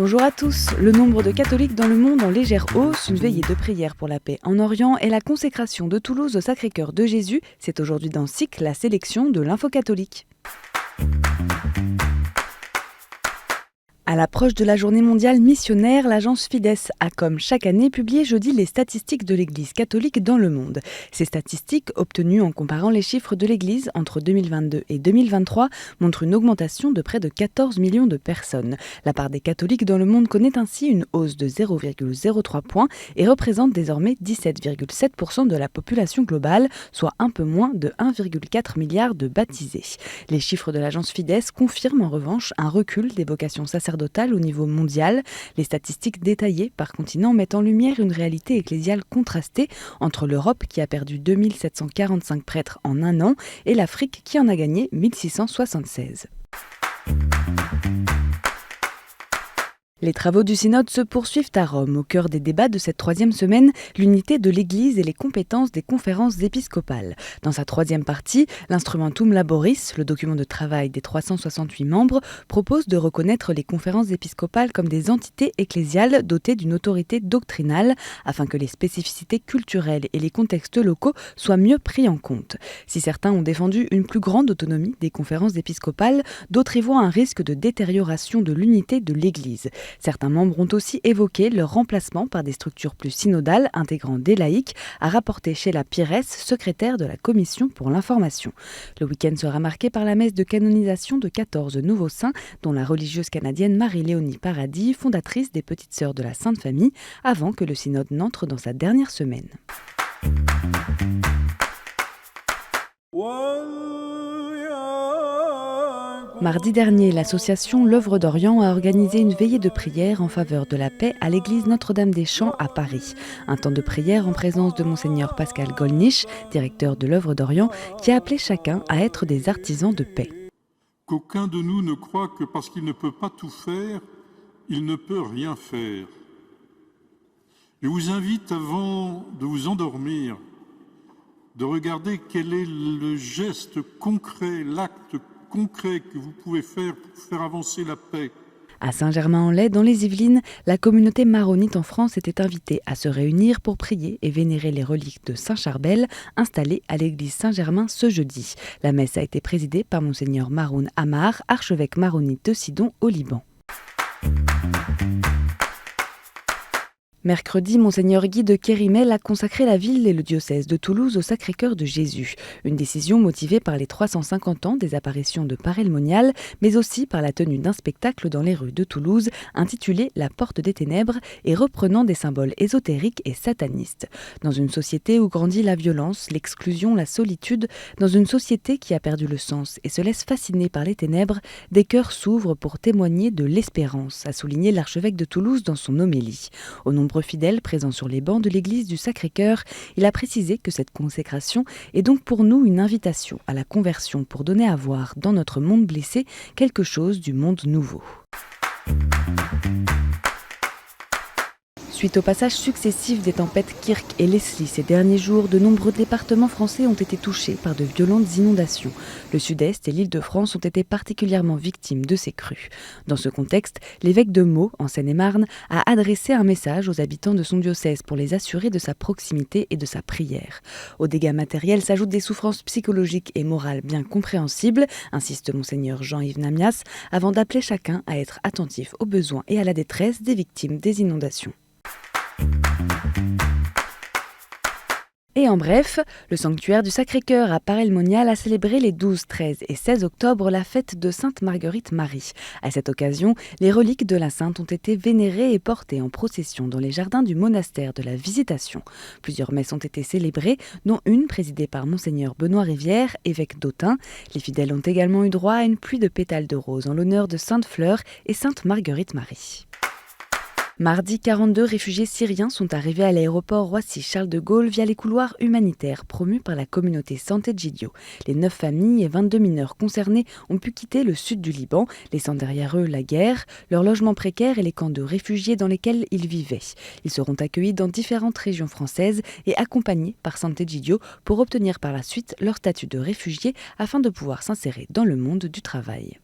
Bonjour à tous. Le nombre de catholiques dans le monde en légère hausse, une veillée de prière pour la paix en Orient et la consécration de Toulouse au Sacré-Cœur de Jésus. C'est aujourd'hui dans SIC la sélection de l'info catholique. À l'approche de la journée mondiale missionnaire, l'agence Fides a, comme chaque année, publié jeudi les statistiques de l'Église catholique dans le monde. Ces statistiques, obtenues en comparant les chiffres de l'Église entre 2022 et 2023, montrent une augmentation de près de 14 millions de personnes. La part des catholiques dans le monde connaît ainsi une hausse de 0,03 points et représente désormais 17,7% de la population globale, soit un peu moins de 1,4 milliard de baptisés. Les chiffres de l'agence Fides confirment en revanche un recul des vocations sacerdotales au niveau mondial. Les statistiques détaillées par continent mettent en lumière une réalité ecclésiale contrastée entre l'Europe qui a perdu 2745 prêtres en un an et l'Afrique qui en a gagné 1676. Les travaux du synode se poursuivent à Rome. Au cœur des débats de cette troisième semaine, l'unité de l'Église et les compétences des conférences épiscopales. Dans sa troisième partie, l'Instrumentum Laboris, le document de travail des 368 membres, propose de reconnaître les conférences épiscopales comme des entités ecclésiales dotées d'une autorité doctrinale, afin que les spécificités culturelles et les contextes locaux soient mieux pris en compte. Si certains ont défendu une plus grande autonomie des conférences épiscopales, d'autres y voient un risque de détérioration de l'unité de l'Église. Certains membres ont aussi évoqué leur remplacement par des structures plus synodales intégrant des laïcs, a rapporté Sheila Pires, secrétaire de la Commission pour l'information. Le week-end sera marqué par la messe de canonisation de 14 nouveaux saints, dont la religieuse canadienne Marie-Léonie Paradis, fondatrice des Petites Sœurs de la Sainte Famille, avant que le synode n'entre dans sa dernière semaine. Mardi dernier, l'association L'Œuvre d'Orient a organisé une veillée de prière en faveur de la paix à l'église Notre-Dame-des-Champs à Paris. Un temps de prière en présence de Monseigneur Pascal Gollnisch, directeur de l'Œuvre d'Orient, qui a appelé chacun à être des artisans de paix. Qu'aucun de nous ne croit que parce qu'il ne peut pas tout faire, il ne peut rien faire. Je vous invite, avant de vous endormir, de regarder quel est le geste concret, l'acte concret que vous pouvez faire pour faire avancer la paix. À Saint-Germain-en-Laye, dans les Yvelines, la communauté maronite en France était invitée à se réunir pour prier et vénérer les reliques de Saint Charbel, installées à l'église Saint-Germain ce jeudi. La messe a été présidée par Monseigneur Maroun Amar, archevêque maronite de Sidon au Liban. Mercredi, Monseigneur Guy de Kérimel a consacré la ville et le diocèse de Toulouse au Sacré-Cœur de Jésus. Une décision motivée par les 350 ans des apparitions de Paray-le-Monial, mais aussi par la tenue d'un spectacle dans les rues de Toulouse intitulé « La porte des ténèbres » et reprenant des symboles ésotériques et satanistes. Dans une société où grandit la violence, l'exclusion, la solitude, dans une société qui a perdu le sens et se laisse fasciner par les ténèbres, des cœurs s'ouvrent pour témoigner de l'espérance, a souligné l'archevêque de Toulouse dans son homélie. Au nombreux fidèles présents sur les bancs de l'église du Sacré-Cœur, il a précisé que cette consécration est donc pour nous une invitation à la conversion pour donner à voir dans notre monde blessé quelque chose du monde nouveau. Suite au passage successif des tempêtes Kirk et Leslie ces derniers jours, de nombreux départements français ont été touchés par de violentes inondations. Le Sud-Est et l'Île-de-France ont été particulièrement victimes de ces crues. Dans ce contexte, l'évêque de Meaux, en Seine-et-Marne, a adressé un message aux habitants de son diocèse pour les assurer de sa proximité et de sa prière. Aux dégâts matériels s'ajoutent des souffrances psychologiques et morales bien compréhensibles, insiste Monseigneur Jean-Yves Namias, avant d'appeler chacun à être attentif aux besoins et à la détresse des victimes des inondations. Et en bref, le sanctuaire du Sacré-Cœur à Paray-le-Monial a célébré les 12, 13 et 16 octobre la fête de Sainte Marguerite Marie. À cette occasion, les reliques de la sainte ont été vénérées et portées en procession dans les jardins du monastère de la Visitation. Plusieurs messes ont été célébrées, dont une présidée par Monseigneur Benoît Rivière, évêque d'Autun. Les fidèles ont également eu droit à une pluie de pétales de roses en l'honneur de Sainte Fleur et Sainte Marguerite Marie. Mardi, 42 réfugiés syriens sont arrivés à l'aéroport Roissy-Charles de Gaulle via les couloirs humanitaires promus par la communauté Sant'Egidio. Les 9 familles et 22 mineurs concernés ont pu quitter le sud du Liban, laissant derrière eux la guerre, leurs logements précaires et les camps de réfugiés dans lesquels ils vivaient. Ils seront accueillis dans différentes régions françaises et accompagnés par Sant'Egidio pour obtenir par la suite leur statut de réfugiés afin de pouvoir s'insérer dans le monde du travail.